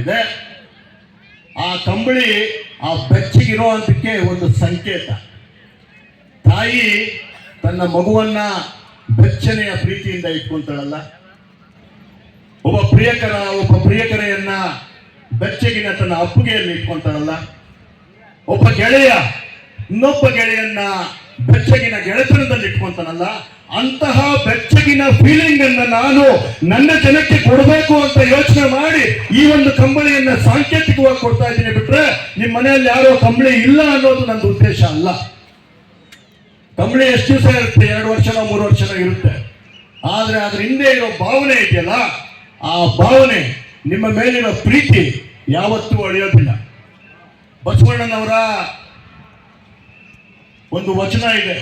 ಮಾಡಿದೆ. ಆ ಕಂಬಳಿ ಆ ಬೆಚ್ಚಗಿರುವಂತಕ್ಕೆ ಒಂದು ಸಂಕೇತ. ತಾಯಿ ತನ್ನ ಮಗುವನ್ನ ಬೆಚ್ಚನೆಯ ಪ್ರೀತಿಯಿಂದ ಇಟ್ಕೊಂತಾಳಲ್ಲ, ಒಬ್ಬ ಪ್ರಿಯಕರೆಯನ್ನ ಬೆಚ್ಚಗಿನ ತನ್ನ ಅಪ್ಪುಗೆಯಲ್ಲಿ ಇಟ್ಕೊಂತಾಳಲ್ಲ, ಒಬ್ಬ ಗೆಳೆಯ ಇನ್ನೊಬ್ಬ ಗೆಳೆಯನ್ನ ಬೆಚ್ಚಗಿನ ಗೆಳೆತನದಲ್ಲಿ ಇಟ್ಕೊಂತಾನಲ್ಲ, ಅಂತಹ ಬೆಚ್ಚಗಿನ ಫೀಲಿಂಗ್ ಅನ್ನ ನಾನು ನನ್ನ ಜನಕ್ಕೆ ಕೊಡಬೇಕು ಅಂತ ಯೋಚನೆ ಮಾಡಿ ಈ ಒಂದು ಕಂಬಳಿಯನ್ನ ಸಾಂಕೇತಿಕವಾಗಿ ಕೊಡ್ತಾ ಇದ್ದೀನಿ. ಬಿಟ್ರೆ ನಿಮ್ಮ ಮನೆಯಲ್ಲಿ ಯಾರೋ ಕಂಬಳಿ ಇಲ್ಲ ಅನ್ನೋದು ನನ್ನ ಉದ್ದೇಶ ಅಲ್ಲ. ಕಂಬಳಿ ಎಷ್ಟು ದಿವಸ ಇರುತ್ತೆ? 2 ವರ್ಷನೋ 3 ವರ್ಷನೋ ಇರುತ್ತೆ. ಆದ್ರೆ ಅದ್ರ ಹಿಂದೆ ಇರೋ ಭಾವನೆ ಇದೆಯಲ್ಲ, ಆ ಭಾವನೆ, ನಿಮ್ಮ ಮೇಲಿನ ಪ್ರೀತಿ ಯಾವತ್ತೂ ಅಳಿಯೋದಿಲ್ಲ. ಬಸವಣ್ಣನವರ ಒಂದು ವಚನ ಇದೆ,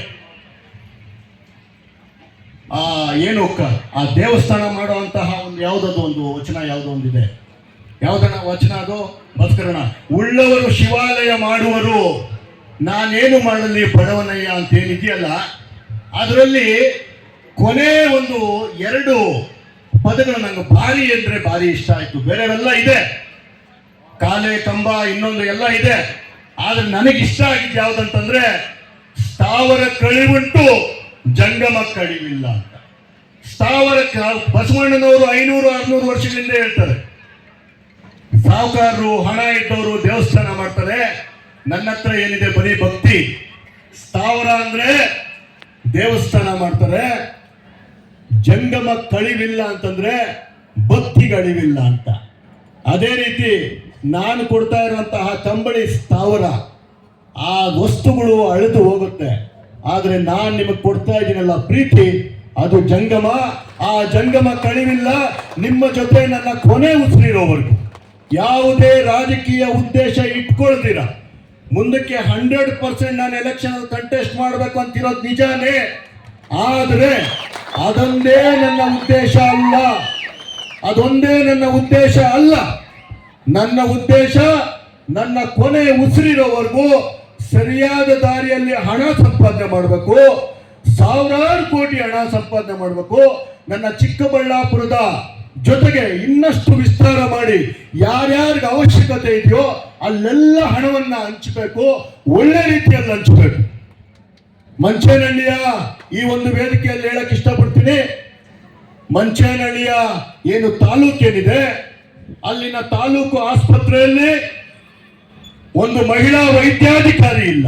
ಆ ದೇವಸ್ಥಾನ ಮಾಡುವಂತಹ ಒಂದು ಯಾವುದದು ಒಂದು ವಚನ ಯಾವುದೋ ಒಂದಿದೆ. ಯಾವುದನ್ನ ವಚನ ಅದು? ಬಸ್ಕರಣ. ಉಳ್ಳವರು ಶಿವಾಲಯ ಮಾಡುವರು, ನಾನೇನು ಮಾಡಲಿ ಬಡವನಯ್ಯ ಅಂತ ಏನಿದೆಯಲ್ಲ, ಅದರಲ್ಲಿ ಕೊನೆ ಒಂದು 2 ಪದಗಳು ನಂಗೆ ಭಾರಿ ಅಂದ್ರೆ ಭಾರಿ ಇಷ್ಟ ಆಯ್ತು. ಬೇರೆವೆಲ್ಲ ಇದೆ, ಕಾಲೆ ಕಂಬ ಇನ್ನೊಂದು ಎಲ್ಲ ಇದೆ. ಆದ್ರೆ ನನಗಿಷ್ಟ ಆಗಿದ್ದು ಯಾವ್ದಂತಂದ್ರೆ, ಸ್ಥಾವರ ಕಳಿವುಂಟು ಜಂಗಮ ಕಡಿವಿಲ್ಲ ಅಂತ. ಸ್ಥಾವರ ಬಸವಣ್ಣನವರು 500-600 ವರ್ಷಗಳಿಂದ ಹೇಳ್ತಾರೆ, ಸಾಹುಕಾರರು ಹಣ ಇದ್ದವರು ದೇವಸ್ಥಾನ ಮಾಡ್ತಾರೆ, ನನ್ನ ಹತ್ರ ಏನಿದೆ ಬರೀ ಭಕ್ತಿ. ಸ್ಥಾವರ ಅಂದ್ರೆ ದೇವಸ್ಥಾನ ಮಾಡ್ತಾರೆ, ಜಂಗಮ ಕಳಿವಿಲ್ಲ ಅಂತಂದ್ರೆ ಭಕ್ತಿಗಳಿವಿಲ್ಲ ಅಂತ. ಅದೇ ರೀತಿ ನಾನು ಕೊಡ್ತಾ ಇರುವಂತಹ ಕಂಬಳಿ ಸ್ಥಾವರ, ಆ ವಸ್ತುಗಳು ಅಳೆದು ಹೋಗುತ್ತೆ. ಆದ್ರೆ ನಾನು ನಿಮಗೆ ಕೊಡ್ತಾ ಇದ್ದೀನಲ್ಲ ಪ್ರೀತಿ, ಅದು ಜಂಗಮ. ಆ ಜಂಗಮ ಕಳಿವಿಲ್ಲ. ನಿಮ್ಮ ಜೊತೆ ನನ್ನ ಕೊನೆ ಉಸಿರಿರೋವರೆಗೂ ಯಾವುದೇ ರಾಜಕೀಯ ಉದ್ದೇಶ ಇಟ್ಕೊಳ್ತೀರ, ಮುಂದಕ್ಕೆ 100% ನಾನು ಎಲೆಕ್ಷನ್ ಕಂಟೆಸ್ಟ್ ಮಾಡಬೇಕು ಅಂತಿರೋದು ನಿಜಾನೇ. ಆದ್ರೆ ಅದೊಂದೇ ನನ್ನ ಉದ್ದೇಶ ಅಲ್ಲ, ಅದೊಂದೇ ನನ್ನ ಉದ್ದೇಶ ಅಲ್ಲ. ನನ್ನ ಉದ್ದೇಶ ನನ್ನ ಕೊನೆ ಉಸಿರಿರೋವರೆಗೂ ಸರಿಯಾದ ದಾರಿಯಲ್ಲಿ ಹಣ ಸಂಪಾದನೆ ಮಾಡಬೇಕು, 1000 ಕೋಟಿ ಹಣ ಸಂಪಾದನೆ ಮಾಡಬೇಕು. ನನ್ನ ಚಿಕ್ಕಬಳ್ಳಾಪುರದ ಜೊತೆಗೆ ಇನ್ನಷ್ಟು ವಿಸ್ತಾರ ಮಾಡಿ ಯಾರ್ಯಾರಿಗೆ ಅವಶ್ಯಕತೆ ಇದೆಯೋ ಅಲ್ಲೆಲ್ಲ ಹಣವನ್ನ ಹಂಚಬೇಕು, ಒಳ್ಳೆ ರೀತಿಯಲ್ಲಿ ಹಂಚಬೇಕು. ಮಂಚೇನಹಳ್ಳಿಯ ಈ ಒಂದು ವೇದಿಕೆಯಲ್ಲಿ ಹೇಳಕ್ ಇಷ್ಟಪಡ್ತೀನಿ, ಮಂಚೇನಹಳ್ಳಿಯ ಏನು ತಾಲೂಕೇನಿದೆ, ಅಲ್ಲಿನ ತಾಲೂಕು ಆಸ್ಪತ್ರೆಯಲ್ಲಿ ಒಂದು ಮಹಿಳಾ ವೈದ್ಯಾಧಿಕಾರಿ ಇಲ್ಲ.